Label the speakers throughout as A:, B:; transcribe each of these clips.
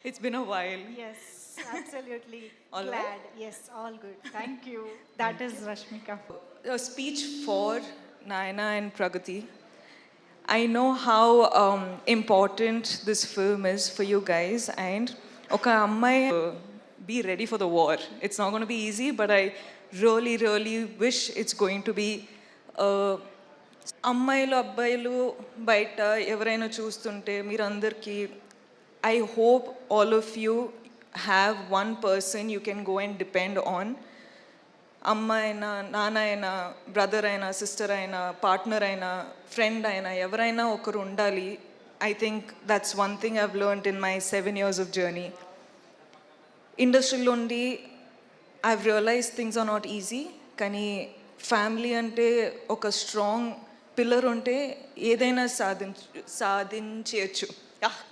A: It's been a while.
B: Yes, absolutely.
A: All
B: Glad.
A: right?
B: Yes, all good. Thank you. That is Rashmika.
A: A speech for Naina and Pragati. I know how important this film is for you guys, and okay, be ready for the war. It's not going to be easy, but I really, really wish it's going to be. అమ్మాయిలు అబ్బాయిలు బయట ఎవరైనా చూస్తుంటే మీరందరికీ I hope all of you have one person you can go and depend on. అమ్మ అయినా నాన్న అయినా బ్రదర్ అయినా సిస్టర్ అయినా పార్ట్నర్ అయినా ఫ్రెండ్ అయినా ఎవరైనా ఒకరు ఉండాలి. I think that's one thing I've learned in my 7 years of journey. ఇండస్ట్రీలో ఉండి I've realize things are not easy, కానీ ఫ్యామిలీ అంటే ఒక స్ట్రాంగ్ పిల్లర్ ఉంటే ఏదైనా సాధించవచ్చు.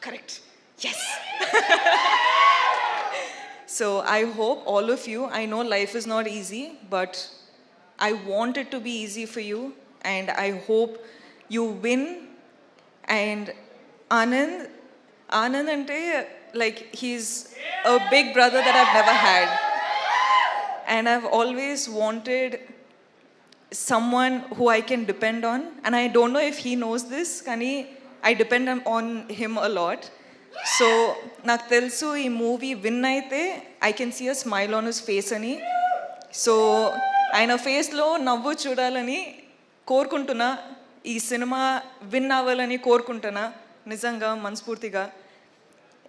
A: Correct, yes. So I hope all of you, I know life is not easy, but I want it to be easy for you, and I hope you win. And Anand ante, like, he's a big brother that I've never had, and I've always wanted someone who I can depend on, and I don't know if he knows this, kani I depend on him a lot. So నాకు తెలుసు ఈ movie win అయితే I can see a smile on his face అని. So ఆయన ఫేస్లో నవ్వు చూడాలని కోరుకుంటున్నా. ఈ సినిమా విన్ అవ్వాలని కోరుకుంటున్నా నిజంగా మనస్ఫూర్తిగా.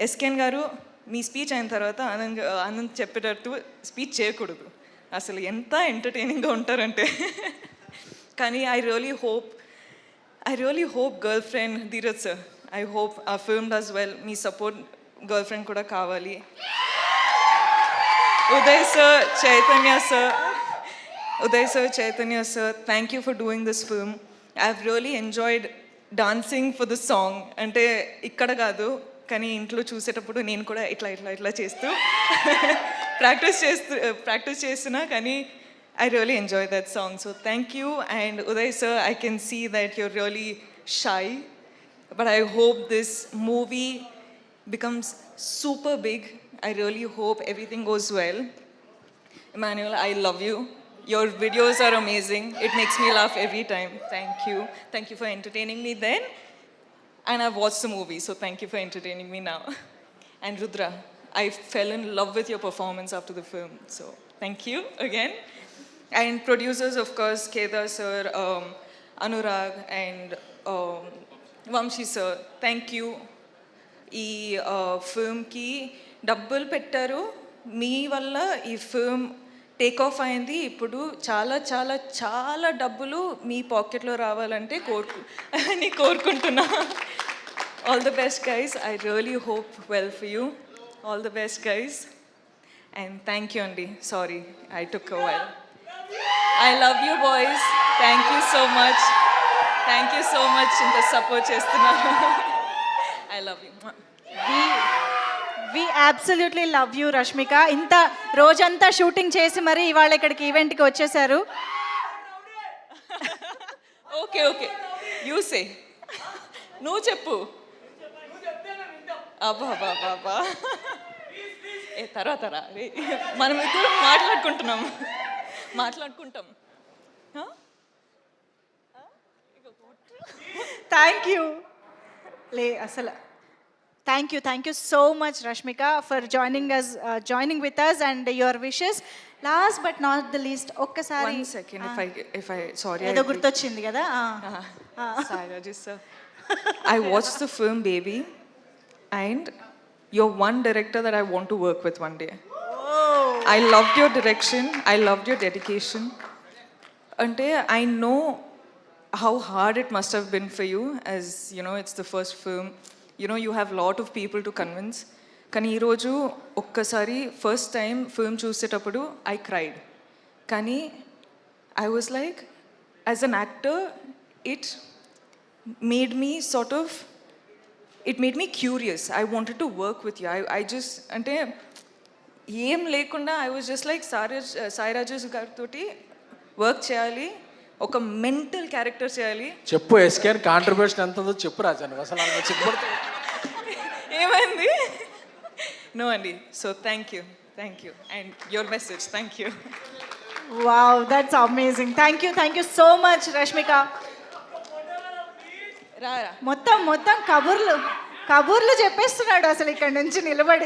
A: ఎస్కేన్ గారు, మీ స్పీచ్ అయిన తర్వాత ఆనంద్ చెప్పేటట్టు స్పీచ్ చేయకూడదు. అసలు ఎంత ఎంటర్టైనింగ్గా ఉంటారంటే. కానీ I really hope girl friend Dheeraj sir, I hope our film does well. Me support girlfriend kuda kavali. Uday sir, Chaitanya sir, thank you for doing this film. I've really enjoyed dancing for the song. Ante ikkada kaadu, kani intlo chusetappudu nenu kuda itla chestu practice chestuna, kani I really enjoyed that song. So thank you. And Uday sir, I can see that you're really shy, but I hope this movie becomes super big. I really hope everything goes well. Emmanuel, I love you. Your videos are amazing. It makes me laugh every time. Thank you. Thank you for entertaining me then. And I've watched the movie, so thank you for entertaining me now. And Rudra, I fell in love with your performance after the film. So thank you again. And producers, of course, Kedar sir, Anurag, and Vamsi sir, thank you. ఈ ఫిల్మ్కి డబ్బులు పెట్టారు, మీ వల్ల ఈ film take off అయింది. ఇప్పుడు చాలా చాలా చాలా డబ్బులు మీ పాకెట్లో రావాలంటే కోరుకుంటున్నా. All the best guys. I really hope well for you. All the best guys. And thank you అండి. Sorry I took a while. I love you boys. Thank you so much. Thank you so much ఇంత support చేస్తున్నారు. I love you.
B: We absolutely love you Rashmika. ఇంత రోజంతా shooting చేసి మరి ఇవాళ ఇక్కడికి ఈవెంట్కి వచ్చేసారు.
A: ఓకే ఓకే, యూ సే, నువ్వు చెప్పు. అబ్బా బాబా, ఏ తర్వాత మనం ఇద్దరు మాట్లాడుకుంటాం.
B: Thank you. అసలు thank you so much Rashmika for joining with us and your wishes. Last but not the least, ఒక్కసారి ఏదో గుర్తొచ్చింది కదా.
A: I watched the film Baby, and you're one director that I want to work with one day. I loved your direction, I loved your dedication. Ante I know how hard it must have been for you, as you know, it's the first film. You know, you have a lot of people to convince. Kani ee roju okkasari first time film chusetappudu I cried. Kani I was like, as an actor, it made me curious. I wanted to work with you. I just ante ఏం లేకుండా I was just like, Sai Rajesh గారితోటి work చేయాలి, ఒక mental character చేయాలి.
C: చెప్పు ఎస్కేన్ contribution ఎంత ఉందో చెప్పు రాజా. అసలు చెప్పుకుంటే
A: ఏమైంది? No, Andy. So thank you. And your message, thank you.
B: Wow that's amazing. Thank you so much Rashmika.
A: Rara.
B: మొత్తం కబుర్లు చెప్పేస్తున్నాడు అసలు ఇక్కడ నుంచి నిలబడి.